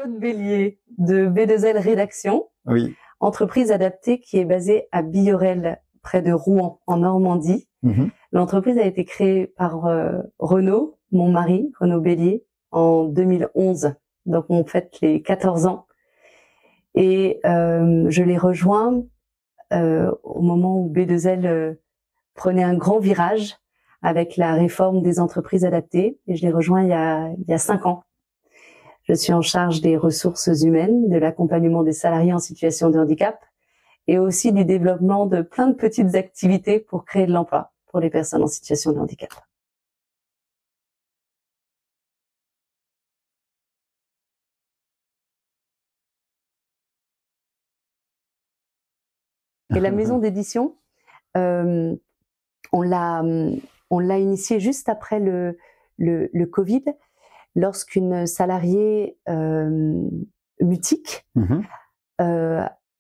Claude Bélier de B2L Rédaction, Oui. entreprise adaptée qui est basée à Billorel, près de Rouen, en Normandie. L'entreprise a été créée par Renaud, mon mari, Renaud Bélier, en 2011. Donc on fête les 14 ans. Et je l'ai rejoint au moment où B2L prenait un grand virage avec la réforme des entreprises adaptées. Et je l'ai rejoint il y a 5 ans. Je suis en charge des ressources humaines, de l'accompagnement des salariés en situation de handicap et aussi du développement de plein de petites activités pour créer de l'emploi pour les personnes en situation de handicap. Et la maison d'édition, on l'a initiée juste après le Covid, lorsqu'une salariée mutique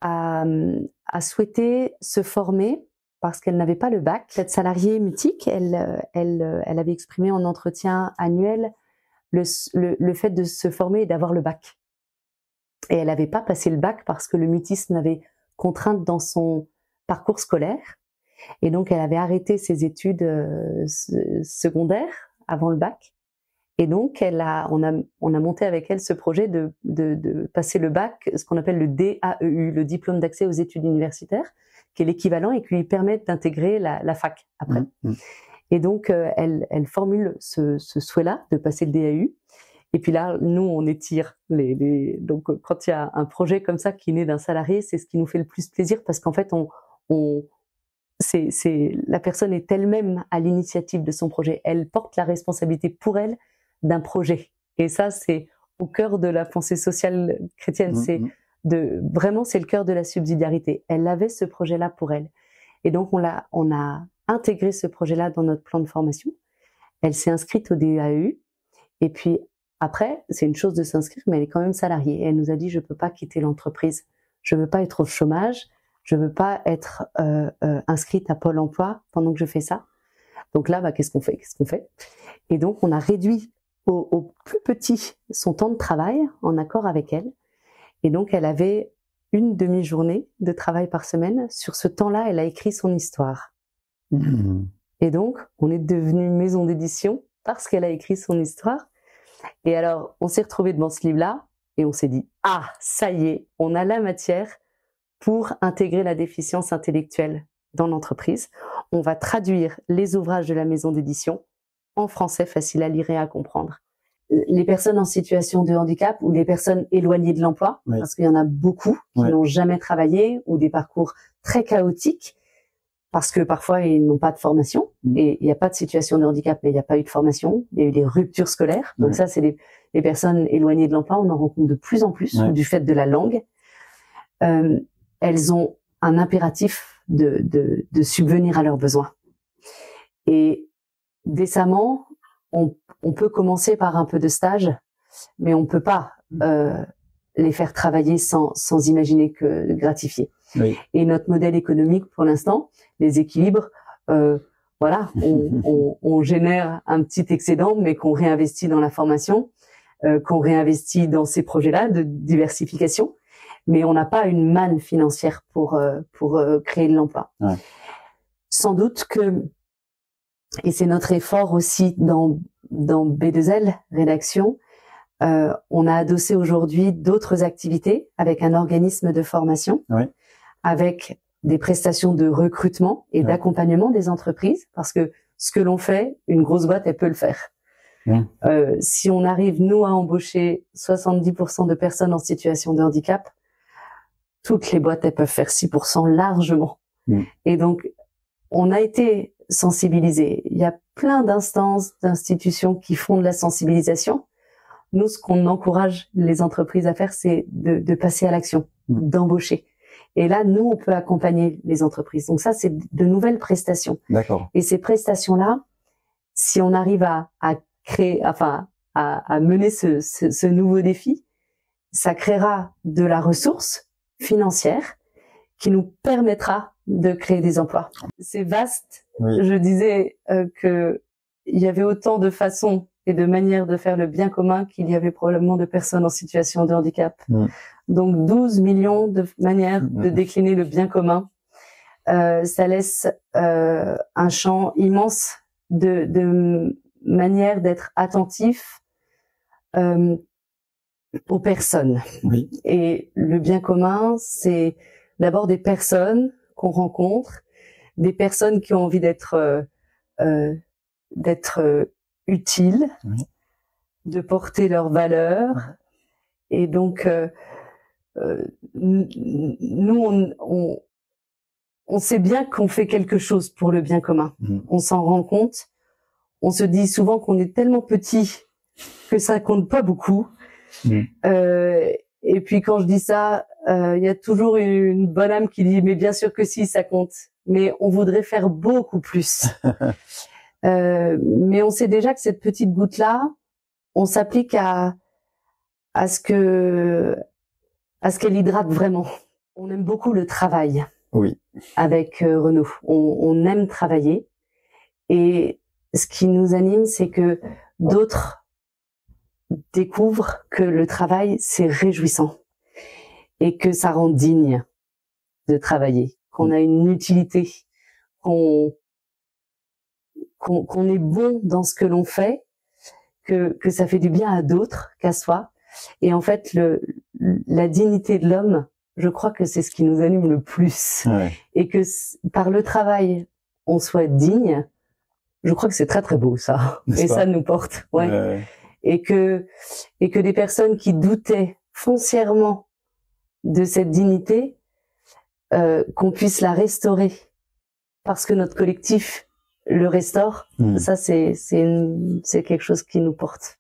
a souhaité se former parce qu'elle n'avait pas le bac. Cette salariée mutique, elle avait exprimé en entretien annuel le fait de se former et d'avoir le bac. Et elle n'avait pas passé le bac parce que le mutisme avait contrainte dans son parcours scolaire. Et donc, elle avait arrêté ses études secondaires avant le bac. Et donc, on a monté avec elle ce projet de passer le bac, ce qu'on appelle le DAEU, le diplôme d'accès aux études universitaires, qui est l'équivalent et qui lui permet d'intégrer la fac après. Et donc, elle formule ce souhait-là de passer le DAEU. Et puis là, nous, on étire donc, quand il y a un projet comme ça qui naît d'un salarié, c'est ce qui nous fait le plus plaisir parce qu'en fait, la personne est elle-même à l'initiative de son projet. Elle porte la responsabilité pour elle d'un projet. Et ça, c'est au cœur de la pensée sociale chrétienne. Vraiment, c'est le cœur de la subsidiarité. Elle avait ce projet-là pour elle. Et donc, on a intégré ce projet-là dans notre plan de formation. Elle s'est inscrite au DAEU. Et puis, après, c'est une chose de s'inscrire, mais elle est quand même salariée. Et elle nous a dit, je peux pas quitter l'entreprise. Je veux pas être au chômage. Je veux pas être inscrite à Pôle emploi pendant que je fais ça. Donc là, qu'est-ce qu'on fait? Et donc, on a réduit au plus petit son temps de travail en accord avec elle. Et donc, elle avait une demi-journée de travail par semaine. Sur ce temps-là, elle a écrit son histoire. Et donc, on est devenu maison d'édition parce qu'elle a écrit son histoire. Et alors, on s'est retrouvés devant ce livre-là et on s'est dit, ah, ça y est, on a la matière pour intégrer la déficience intellectuelle dans l'entreprise. On va traduire les ouvrages de la maison d'édition en français facile à lire et à comprendre. Les personnes en situation de handicap ou les personnes éloignées de l'emploi, parce qu'il y en a beaucoup qui n'ont jamais travaillé ou des parcours très chaotiques, parce que parfois ils n'ont pas de formation et il n'y a pas de situation de handicap, mais il n'y a pas eu de formation, il y a eu des ruptures scolaires. Donc ça, c'est les personnes éloignées de l'emploi, on en rencontre de plus en plus du fait de la langue. Elles ont un impératif de subvenir à leurs besoins. Et décemment, on peut commencer par un peu de stage, mais on peut pas les faire travailler sans imaginer que gratifier. Et notre modèle économique, pour l'instant, les équilibres, on génère un petit excédent, mais qu'on réinvestit dans la formation, qu'on réinvestit dans ces projets-là de diversification, mais on n'a pas une manne financière pour créer de l'emploi. Sans doute que, et c'est notre effort aussi dans B2L Rédaction, on a adossé aujourd'hui d'autres activités avec un organisme de formation, avec des prestations de recrutement et d'accompagnement des entreprises, parce que ce que l'on fait, une grosse boîte, elle peut le faire. Si on arrive, nous, à embaucher 70% de personnes en situation de handicap, toutes les boîtes, elles peuvent faire 6% largement. Et donc, on a été sensibilisés. Il y a plein d'instances, d'institutions qui font de la sensibilisation. Nous, ce qu'on encourage les entreprises à faire, c'est de passer à l'action, d'embaucher. Et là, nous, on peut accompagner les entreprises. Donc ça, c'est de nouvelles prestations. D'accord. Et ces prestations-là, si on arrive à créer, à mener ce nouveau défi, ça créera de la ressource financière qui nous permettra de créer des emplois. C'est vaste. Je disais que il y avait autant de façons et de manières de faire le bien commun qu'il y avait probablement de personnes en situation de handicap. Donc 12 millions de manières de décliner le bien commun. Ça laisse un champ immense de manières d'être attentif aux personnes. Oui. Et le bien commun, c'est d'abord des personnes qu'on rencontre, des personnes qui ont envie d'être utiles, oui. de porter leurs valeurs. Et donc, nous, on sait bien qu'on fait quelque chose pour le bien commun. On s'en rend compte. On se dit souvent qu'on est tellement petit que ça compte pas beaucoup. Et puis quand je dis ça, il y a toujours une bonne âme qui dit mais bien sûr que si, ça compte. Mais on voudrait faire beaucoup plus. Mais on sait déjà que cette petite goutte-là, on s'applique à ce qu'elle hydrate vraiment. On aime beaucoup le travail. Oui. Avec Renaud. On aime travailler. Et ce qui nous anime, c'est que d'autres découvrent que le travail, c'est réjouissant. Et que ça rend digne de travailler. Qu'on a une utilité. Qu'on est bon dans ce que l'on fait. Que ça fait du bien à d'autres qu'à soi. Et en fait, la dignité de l'homme, je crois que c'est ce qui nous anime le plus. Ouais. Et que par le travail, on soit digne. Je crois que c'est très très beau ça. Et ça nous porte. Ouais. Et que des personnes qui doutaient foncièrement de cette dignité, qu'on puisse la restaurer parce que notre collectif le restaure. Ça c'est quelque chose qui nous porte.